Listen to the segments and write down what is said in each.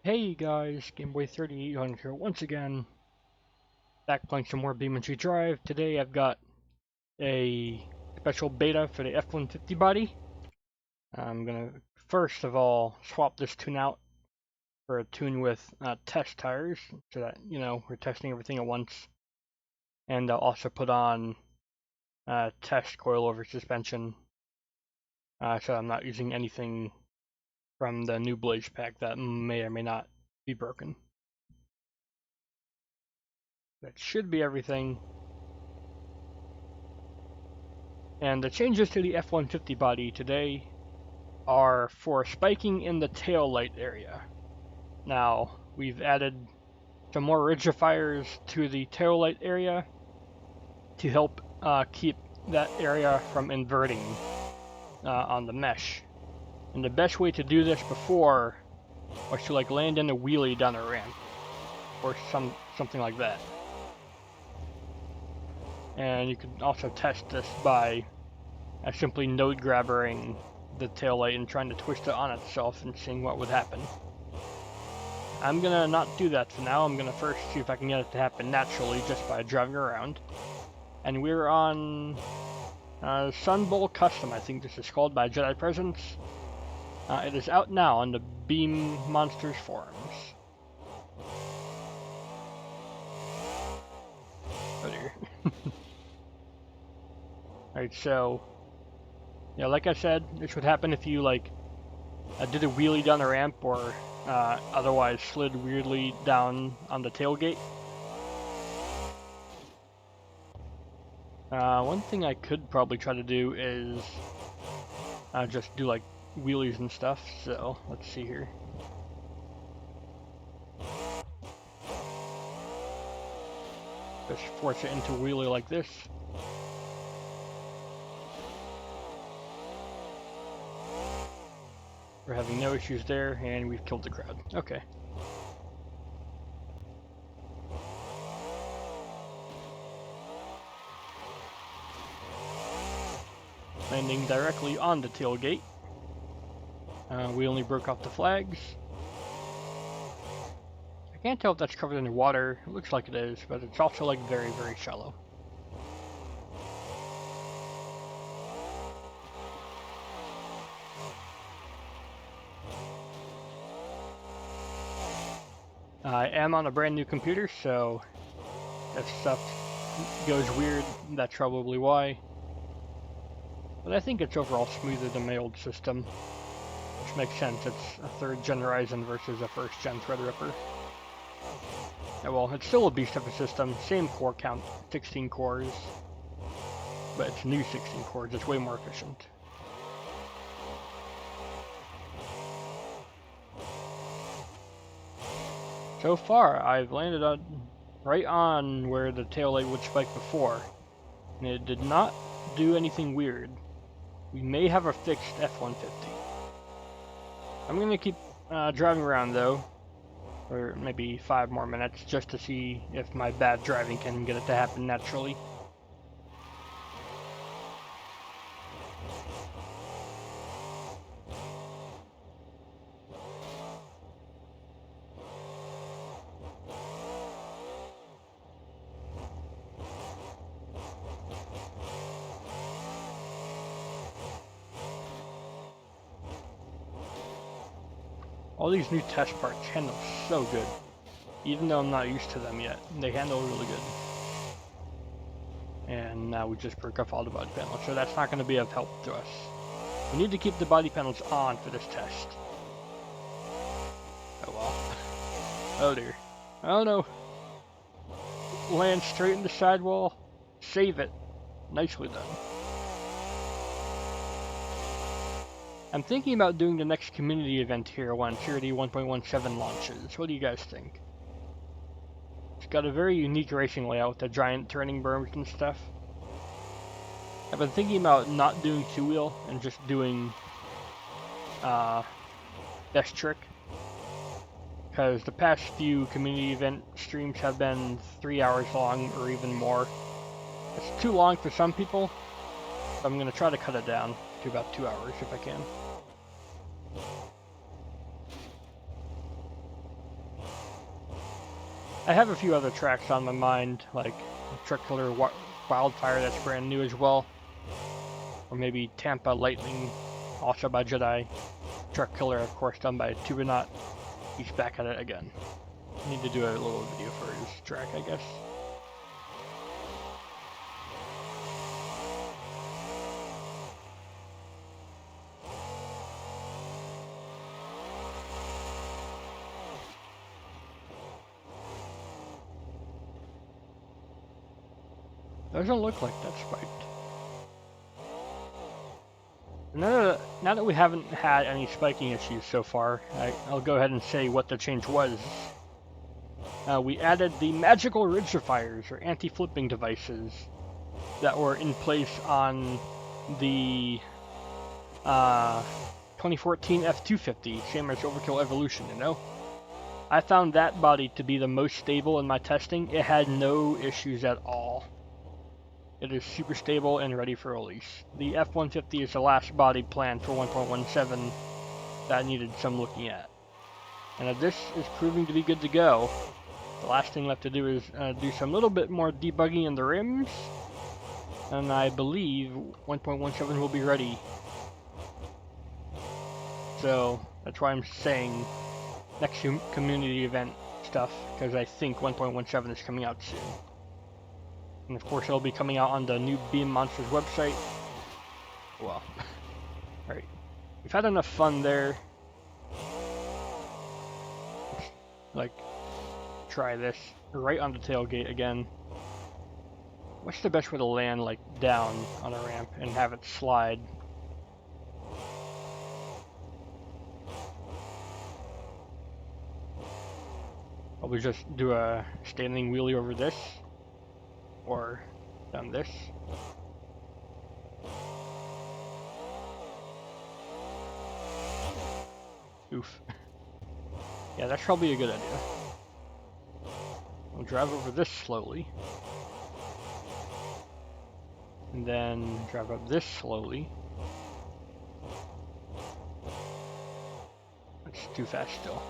Hey guys, Gameboy 3800 here once again, back playing some more BeamNG.Drive. Today I've got a special beta for the F150 body. I'm gonna first of all swap this tune out for a tune with test tires, so that we're testing everything at once. And I'll also put on test coilover suspension, so I'm not using anything from the new Blaze pack that may or may not be broken. That should be everything. And the changes to the F-150 body today are for spiking in the tail light area. Now, we've added some more rigidifiers to the tail light area to help keep that area from inverting on the mesh. And the best way to do this before was to land in a wheelie down a ramp or something like that. And you can also test this by simply node grabbing the taillight and trying to twist it on itself and seeing what would happen. I'm gonna not do that for now. I'm gonna first see if I can get it to happen naturally just by driving around. And we're on Sun Bowl Custom, I think this is called, by Jedi Presence. It is out now on the Beam Monsters forums. Oh dear. Alright, so yeah, like I said, this would happen if you did a wheelie down the ramp or otherwise slid weirdly down on the tailgate. One thing I could probably try to do is just do wheelies and stuff, so let's see here. Just force it into a wheelie like this. We're having no issues there, and we've killed the crowd. Okay. Landing directly on the tailgate. We only broke off the flags. I can't tell if that's covered in water. It looks like it is, but it's also very, very shallow. I am on a brand new computer, so if stuff goes weird, that's probably why. But I think it's overall smoother than my old system, which makes sense. It's a 3rd gen Ryzen versus a 1st gen Threadripper. Yeah, well, it's still a beast of a system, same core count, 16 cores, but it's new 16 cores, it's way more efficient. So far, I've landed right on where the taillight would spike before, and it did not do anything weird. We may have a fixed F-150. I'm going to keep driving around though, for maybe 5 more minutes, just to see if my bad driving can get it to happen naturally. All these new test parts handle so good, even though I'm not used to them yet. They handle really good. And now we just broke off all the body panels, so that's not going to be of help to us. We need to keep the body panels on for this test. Oh well. Oh dear. Oh no. Land straight in the sidewall. Save it. Nicely done. I'm thinking about doing the next community event here when CRD 1.17 launches. What do you guys think? It's got a very unique racing layout with the giant turning berms and stuff. I've been thinking about not doing 2-wheel and just doing best trick. Because the past few community event streams have been 3 hours long or even more. It's too long for some people, so I'm going to try to cut it down to about 2 hours if I can. I have a few other tracks on my mind, like Truck Killer Wildfire, that's brand new as well. Or maybe Tampa Lightning, also by Jedi. Truck Killer, of course, done by Tubonaut. He's back at it again. I need to do a little video for his track, I guess. Doesn't look like that's spiked. Now that we haven't had any spiking issues so far, I'll go ahead and say what the change was. We added the magical ridgifiers, or anti-flipping devices, that were in place on the 2014 F250, same as Overkill Evolution, you know? I found that body to be the most stable in my testing. It had no issues at all. It is super stable and ready for release. The F150 is the last body planned for 1.17 that needed some looking at. And if this is proving to be good to go, the last thing left to do is do some little bit more debugging in the rims, and I believe 1.17 will be ready. So that's why I'm saying next community event stuff, because I think 1.17 is coming out soon. And of course it'll be coming out on the new Beam Monsters website. Well, alright. We've had enough fun there. Like, try this right on the tailgate again. What's the best way to land, like, down on a ramp and have it slide? Probably just do a standing wheelie over this. Or done this. Oof. Yeah, that's probably a good idea. I'll drive over this slowly. And then drive up this slowly. That's too fast still.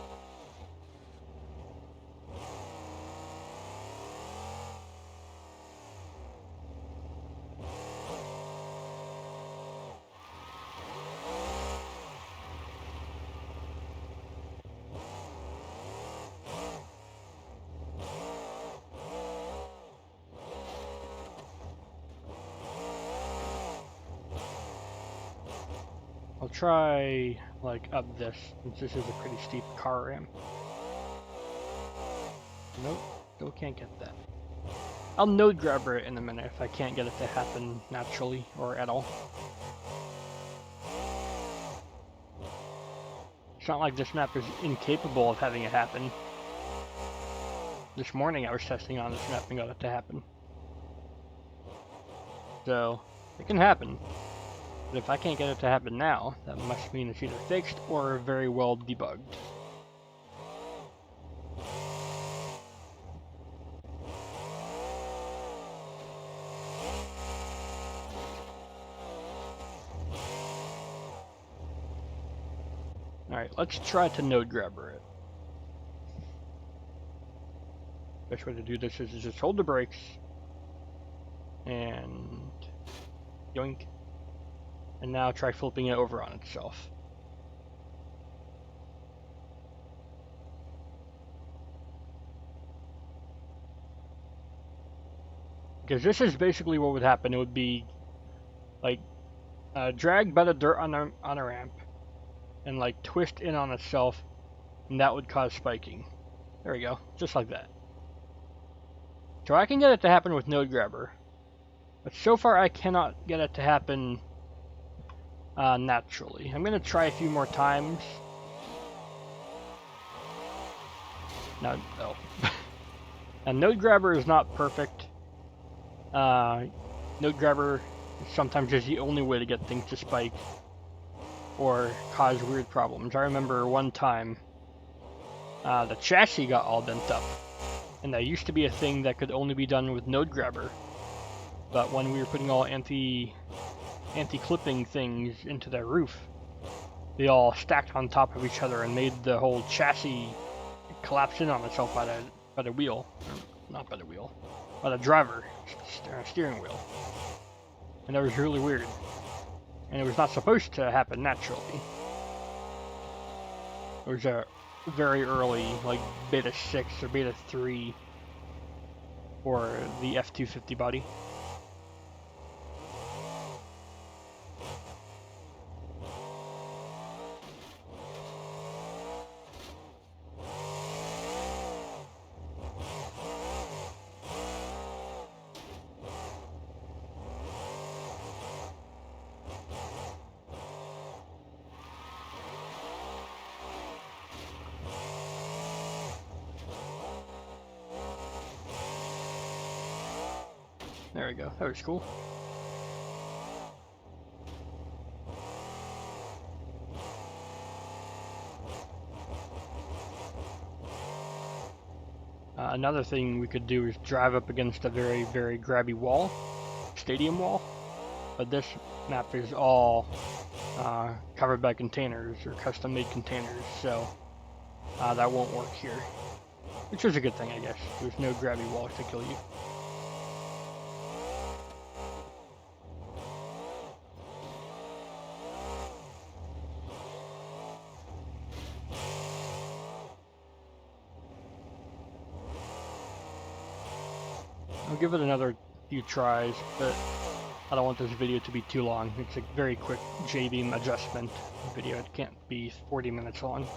I'll try, like, up this, since this is a pretty steep car ramp. Nope, still can't get that. I'll node grabber it in a minute if I can't get it to happen naturally, or at all. It's not like this map is incapable of having it happen. This morning I was testing on this map and got it to happen. So, it can happen. But if I can't get it to happen now, that must mean it's either fixed or very well debugged. Alright, let's try to node grabber it. Best way to do this is just hold the brakes and yoink. And now try flipping it over on itself. Because this is basically what would happen. It would be like dragged by the dirt on a ramp and like twist in on itself, and that would cause spiking. There we go, just like that. So I can get it to happen with node grabber, but so far I cannot get it to happen naturally. I'm gonna try a few more times. No. And node grabber is not perfect. Node grabber sometimes is the only way to get things to spike or cause weird problems. I remember one time the chassis got all bent up, and that used to be a thing that could only be done with node grabber. But when we were putting all anti-clipping things into their roof, they all stacked on top of each other and made the whole chassis collapse in on itself by the wheel, not by the wheel, by the driver steering wheel, and that was really weird. And it was not supposed to happen naturally. It was a very early, like beta 6 or beta 3 for the F250 body. There we go, that was cool. Another thing we could do is drive up against a very, very grabby wall, stadium wall, but this map is all covered by containers or custom-made containers, so that won't work here, which is a good thing, I guess. There's no grabby walls to kill you. I'll give it another few tries, but I don't want this video to be too long. It's a very quick J-beam adjustment video. It can't be 40 minutes long.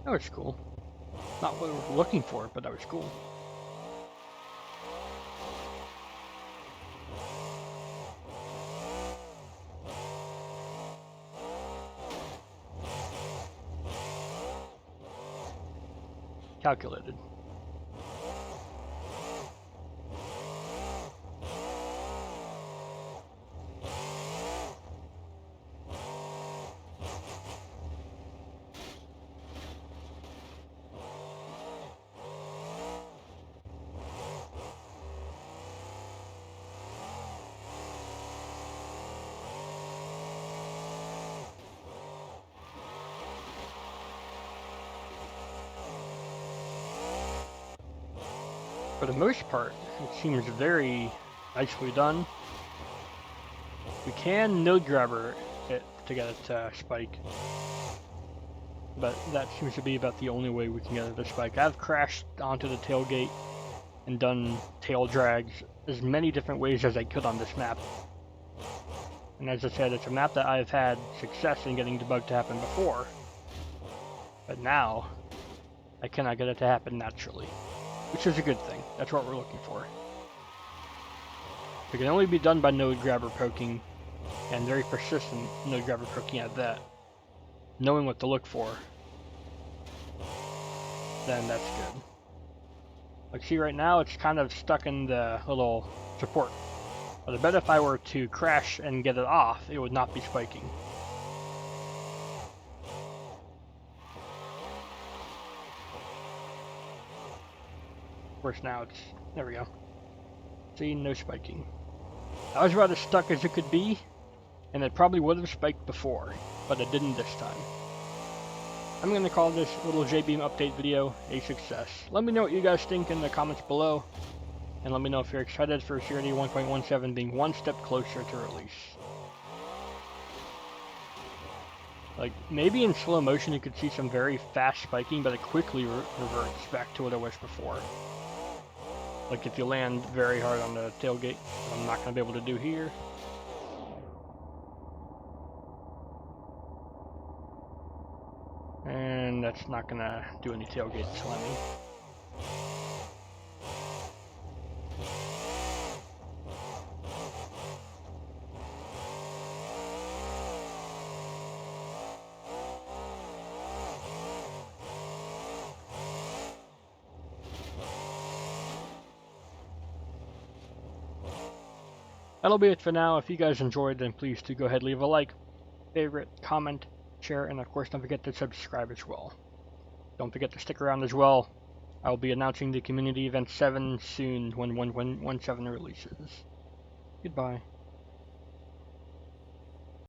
That was cool. Not what we were looking for, but that was cool. Calculated. For the most part, it seems very nicely done. We can node grabber it to get it to spike, but that seems to be about the only way we can get it to spike. I've crashed onto the tailgate and done tail drags as many different ways as I could on this map. And as I said, it's a map that I've had success in getting debug to happen before, but now I cannot get it to happen naturally. Which is a good thing. That's what we're looking for. It can only be done by node grabber poking, and very persistent node grabber poking at that. Knowing what to look for, then that's good. Like, see right now, it's kind of stuck in the little support. But I bet if I were to crash and get it off, it would not be spiking. Of course, now it's, there we go. See, no spiking. I was about as stuck as it could be, and it probably would have spiked before, but it didn't this time. I'm going to call this little J-beam update video a success. Let me know what you guys think in the comments below, and let me know if you're excited for CRD 1.17 being one step closer to release. Like, maybe in slow motion you could see some very fast spiking, but it quickly reverts back to what it was before. Like if you land very hard on the tailgate, I'm not going to be able to do here. And that's not going to do any tailgate slamming. That'll be it for now. If you guys enjoyed, then please do go ahead and leave a like, favorite, comment, share, and of course don't forget to subscribe as well. Don't forget to stick around as well. I'll be announcing the community event 7 soon when 1.17 releases. Goodbye.